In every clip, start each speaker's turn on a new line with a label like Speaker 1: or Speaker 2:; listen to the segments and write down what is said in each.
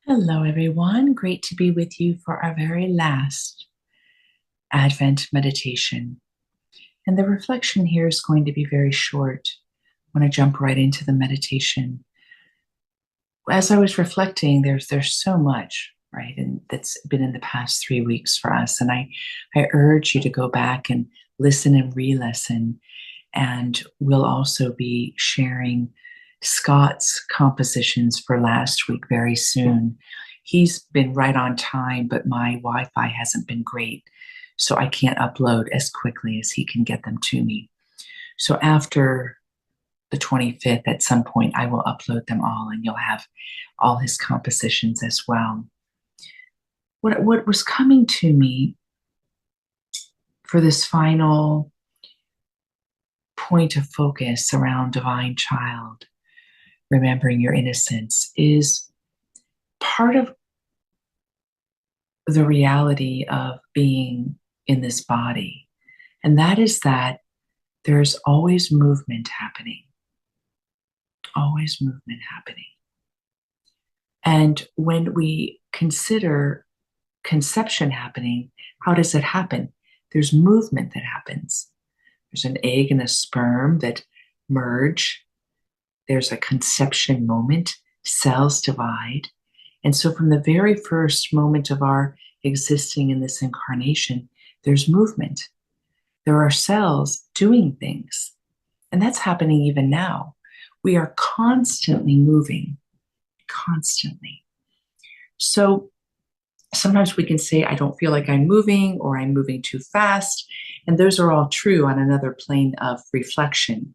Speaker 1: Hello, everyone. Great to be with you for our very last Advent meditation. And the reflection here is going to be very short. I want to jump right into the meditation. As I was reflecting, there's so much, right? And that's been in the past 3 weeks for us. And I urge you to go back and listen and re-listen. And we'll also be sharing Scott's compositions for last week very soon. He's been right on time, but my Wi Fi hasn't been great. So I can't upload as quickly as he can get them to me. So after the 25th, at some point, I will upload them all and you'll have all his compositions as well. What was coming to me for this final point of focus around Divine Child, remembering your innocence, is part of the reality of being in this body. And that is that there's always movement happening, always movement happening. And when we consider conception happening, how does it happen? There's movement that happens. There's an egg and a sperm that merge. There's a conception moment, cells divide. And so from the very first moment of our existing in this incarnation, there's movement. There are cells doing things. And that's happening even now. We are constantly moving, constantly. So sometimes we can say, I don't feel like I'm moving, or I'm moving too fast. And those are all true on another plane of reflection.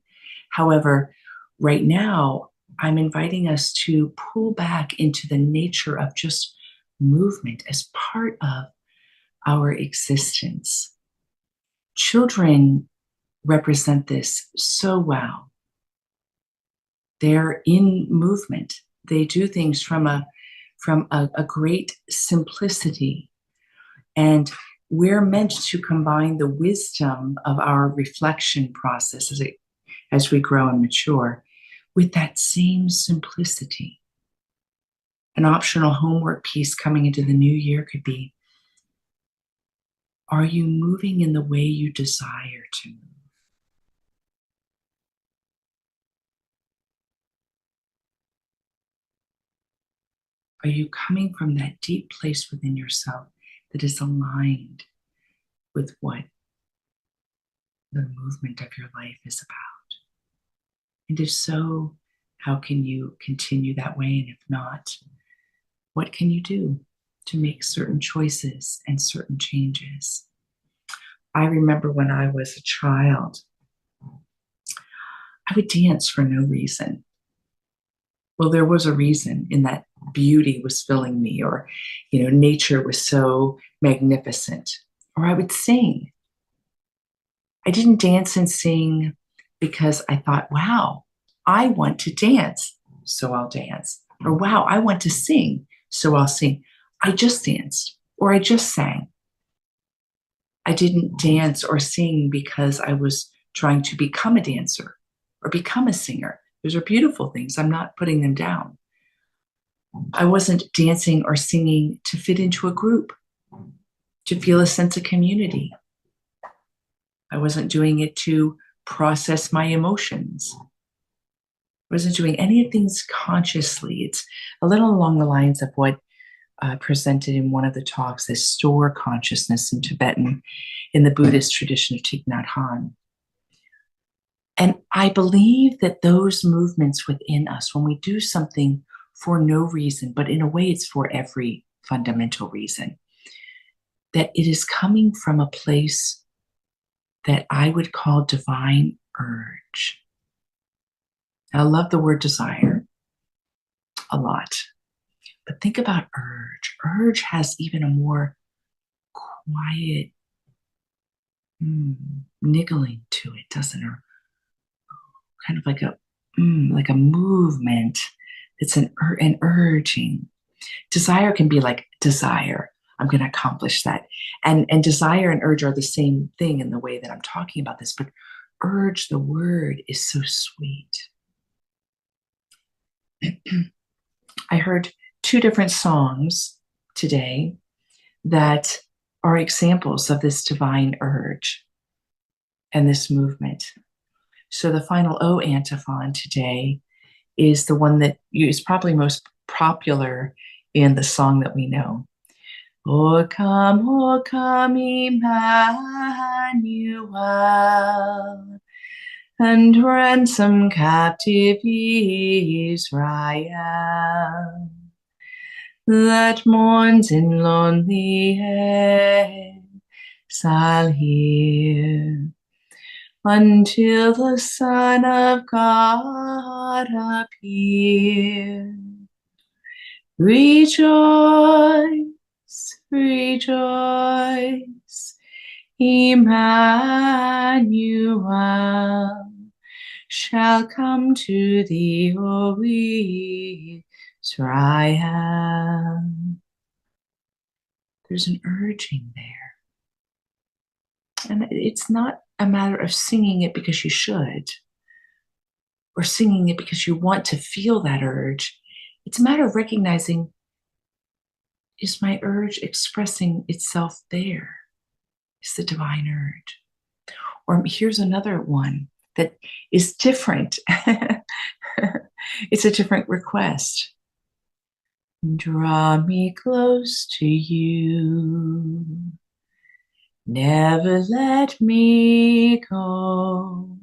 Speaker 1: However, right now, I'm inviting us to pull back into the nature of just movement as part of our existence. Children represent this so well. They're in movement. They do things from a great simplicity. And we're meant to combine the wisdom of our reflection process as we grow and mature with that same simplicity. An optional homework piece coming into the new year could be, are you moving in the way you desire to move? Are you coming from that deep place within yourself that is aligned with what the movement of your life is about? And if so, how can you continue that way? And if not, what can you do to make certain choices and certain changes? I remember when I was a child, I would dance for no reason. Well, there was a reason in that beauty was filling me, or, nature was so magnificent. Or I would sing. I didn't dance and sing because I thought, wow, I want to dance, so I'll dance. Or wow, I want to sing, so I'll sing. I just danced, or I just sang. I didn't dance or sing because I was trying to become a dancer or become a singer. Those are beautiful things. I'm not putting them down. I wasn't dancing or singing to fit into a group, to feel a sense of community. I wasn't doing it to process my emotions. I wasn't doing any of things consciously. It's a little along the lines of what presented in one of the talks, this store consciousness in Tibetan, in the Buddhist tradition of Thich Nhat Hanh. And I believe that those movements within us, when we do something for no reason, but in a way it's for every fundamental reason, that it is coming from a place that I would call divine urge. I love the word desire a lot, but think about urge. Urge has even a more quiet niggling to it, doesn't it? Or kind of like a movement. It's an urging. Desire can be like desire. I'm going to accomplish that. And desire and urge are the same thing in the way that I'm talking about this, but urge, the word, is so sweet. I heard two different songs today that are examples of this divine urge and this movement. So the final O antiphon today is the one that is probably most popular in the song that we know. O come, Emmanuel, and ransom captive Israel that mourns in lonely exile here, until the Son of God appear. Rejoice, rejoice, Emmanuel shall come to thee, O Israel. There's an urging there. And it's not a matter of singing it because you should, or singing it because you want to feel that urge. It's a matter of recognizing, is my urge expressing itself there? Is the divine urge? Or here's another one that is different. It's a different request. Draw me close to you. Never let me go.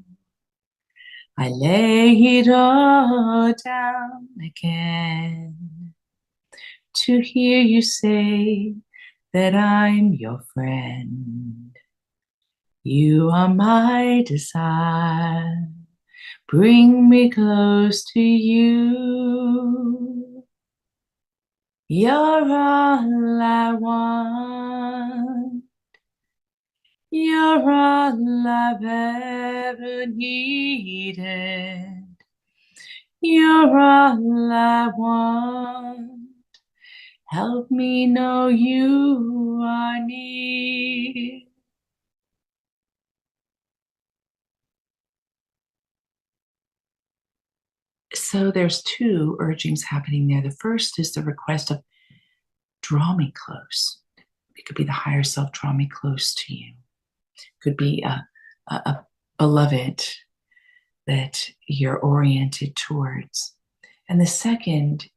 Speaker 1: I lay it all down again to hear you say that I'm your friend. You are my desire. Bring me close to you. You're all I want. You're all I've ever needed. You're all I want. Help me know you are near. So there's two urgings happening there. The first is the request of draw me close. It could be the higher self, draw me close to you. It could be a beloved that you're oriented towards. And the second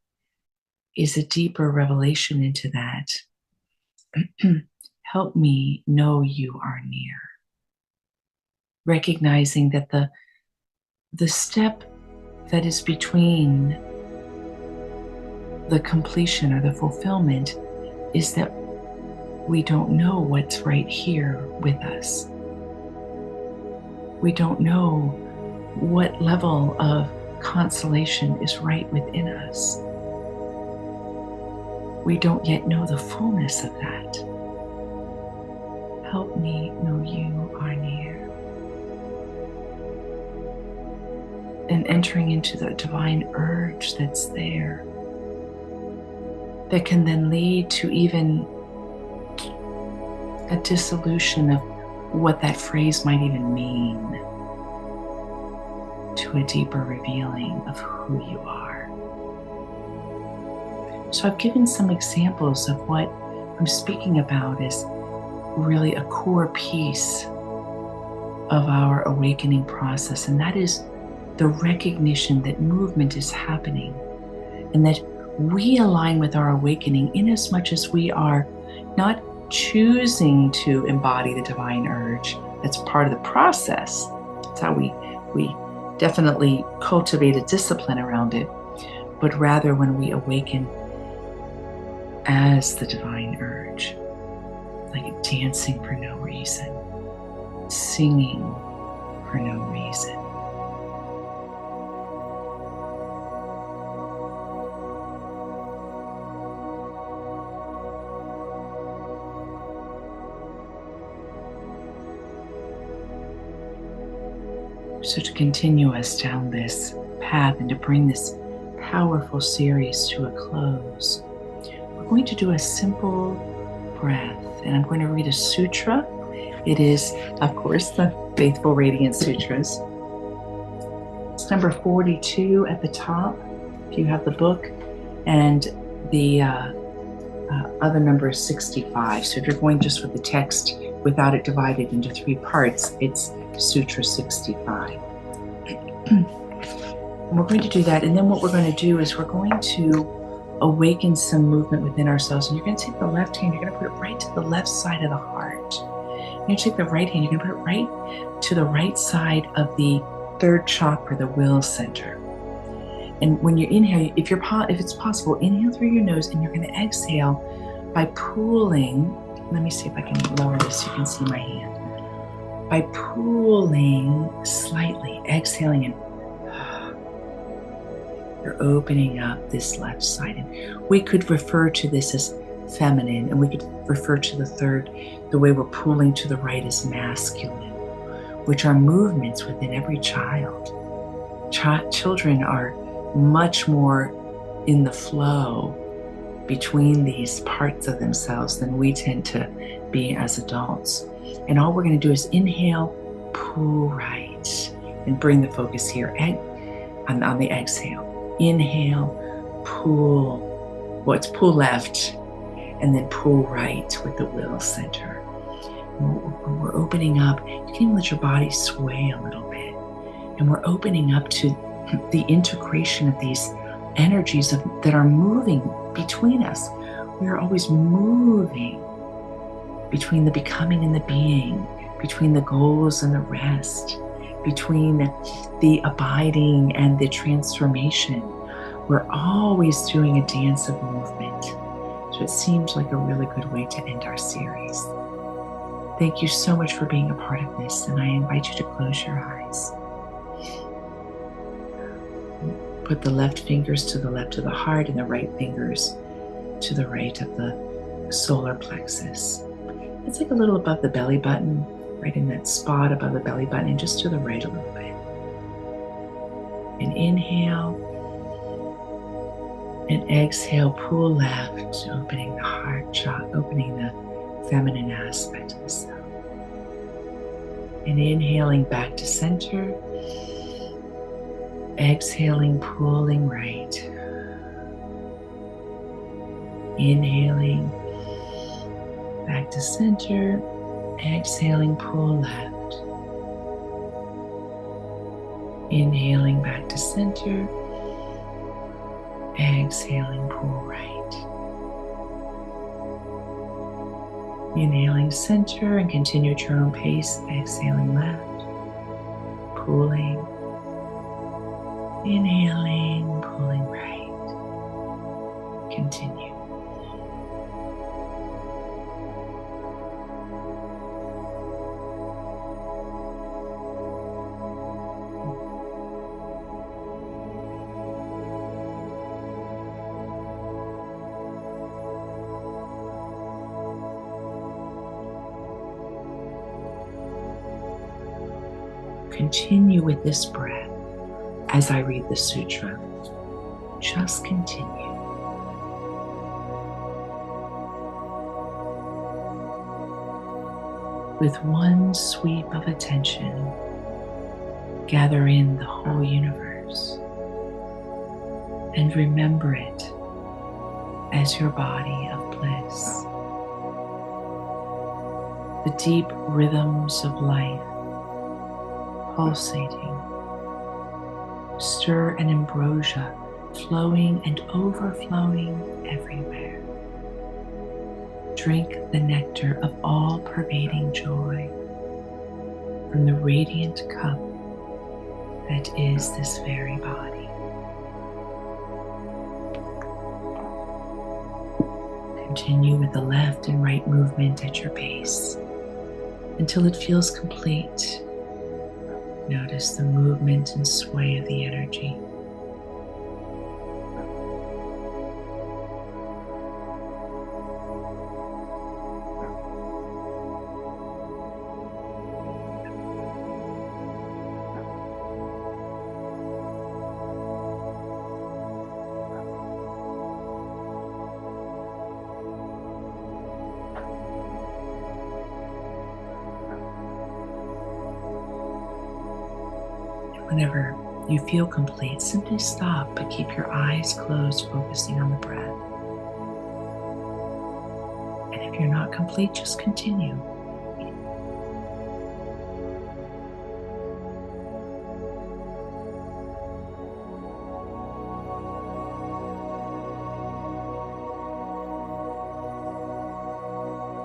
Speaker 1: is a deeper revelation into that. Help me know you are near. Recognizing that the step that is between the completion or the fulfillment is that we don't know what's right here with us. We don't know what level of consolation is right within us. We don't yet know the fullness of that. Help me know you are near. And entering into the divine urge that's there, that can then lead to even a dissolution of what that phrase might even mean, to a deeper revealing of who you are. So I've given some examples of what I'm speaking about as really a core piece of our awakening process, and that is the recognition that movement is happening and that we align with our awakening in as much as we are not choosing to embody the divine urge. That's part of the process. That's how we definitely cultivate a discipline around it, but rather when we awaken as the divine urge, like dancing for no reason, singing for no reason. So to continue us down this path and to bring this powerful series to a close, we're going to do a simple breath, and I'm going to read a sutra. It is, of course, the Faithful Radiant Sutras. It's number 42 at the top, if you have the book, and the other number is 65. So if you're going just with the text without it divided into 3 parts, it's Sutra 65. And we're going to do that. And then what we're going to do is we're going to awaken some movement within ourselves. And you're going to take the left hand, you're going to put it right to the left side of the heart. You're going to take the right hand, you're going to put it right to the right side of the 3rd chakra, the will center. And when you inhale, if it's possible, inhale through your nose, and you're going to exhale by pulling. Let me see if I can lower this so you can see my hand. By pulling slightly, exhaling, and you're opening up this left side. And we could refer to this as feminine, and we could refer to the 3rd, the way we're pulling to the right, as masculine, which are movements within every child. Children are much more in the flow between these parts of themselves than we tend to be as adults. And all we're going to do is inhale, pull right, and bring the focus here on the exhale. Inhale, pull, well, it's pull left, and then pull right with the will center. When we're opening up, you can even let your body sway a little bit. And we're opening up to the integration of these energies that are moving between us. We are always moving between the becoming and the being, between the goals and the rest, between the abiding and the transformation. We're always doing a dance of movement. So it seems like a really good way to end our series. Thank you so much for being a part of this, and I invite you to close your eyes. Put the left fingers to the left of the heart and the right fingers to the right of the solar plexus. It's like a little above the belly button, right in that spot above the belly button, and just to the right a little bit. And inhale and exhale, pull left, opening the heart chakra, opening the feminine aspect of the self. And inhaling back to center. Exhaling, pulling right. Inhaling, back to center. Exhaling, pull left. Inhaling, back to center. Exhaling, pull right. Inhaling, center, and continue at your own pace. Exhaling left, pulling. Inhaling, pulling right. Continue. Continue with this breath as I read the sutra. Just continue. With one sweep of attention, gather in the whole universe and remember it as your body of bliss. The deep rhythms of life pulsating, stir and ambrosia flowing and overflowing everywhere. Drink the nectar of all-pervading joy from the radiant cup that is this very body. Continue with the left and right movement at your base until it feels complete. Notice the movement and sway of the energy. Whenever you feel complete, simply stop, but keep your eyes closed, focusing on the breath. If you're not complete, just continue.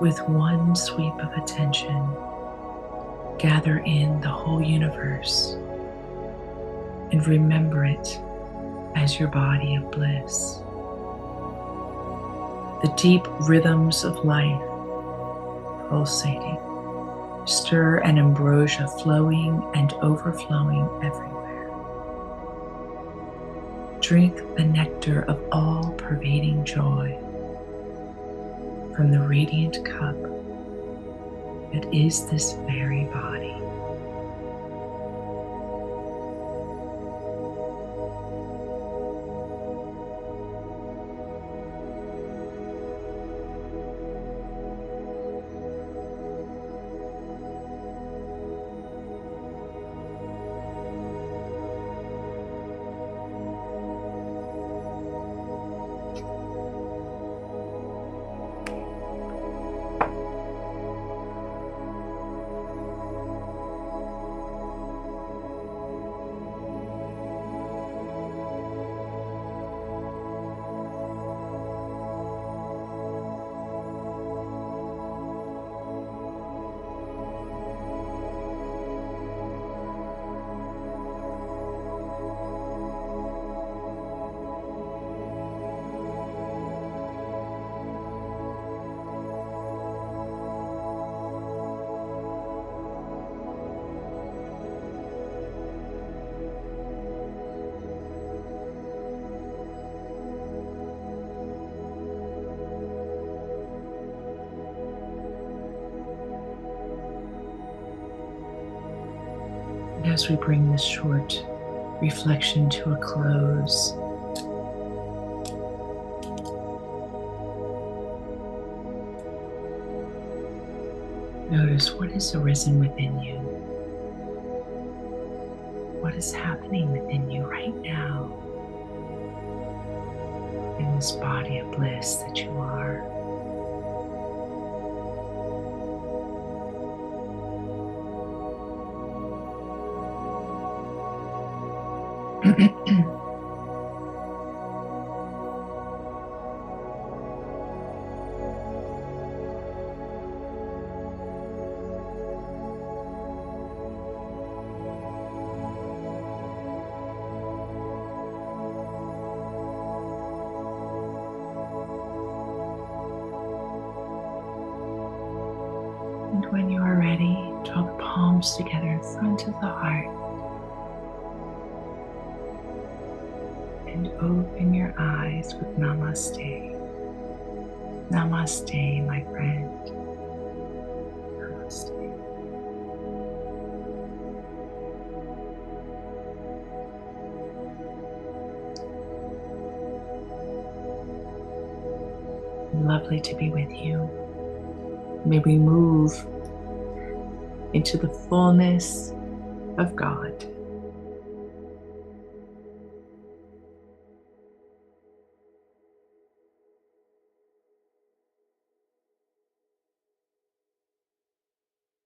Speaker 1: With one sweep of attention, gather in the whole universe and remember it as your body of bliss. The deep rhythms of life pulsating, stir and ambrosia flowing and overflowing everywhere. Drink the nectar of all-pervading joy from the radiant cup that is this very body. As we bring this short reflection to a close, notice what has arisen within you. What is happening within you right now in this body of bliss that you are. And when you are ready, draw the palms together in front of the heart and open your eyes with Namaste. Namaste, my friend. Namaste. Lovely to be with you. May we move into the fullness of God.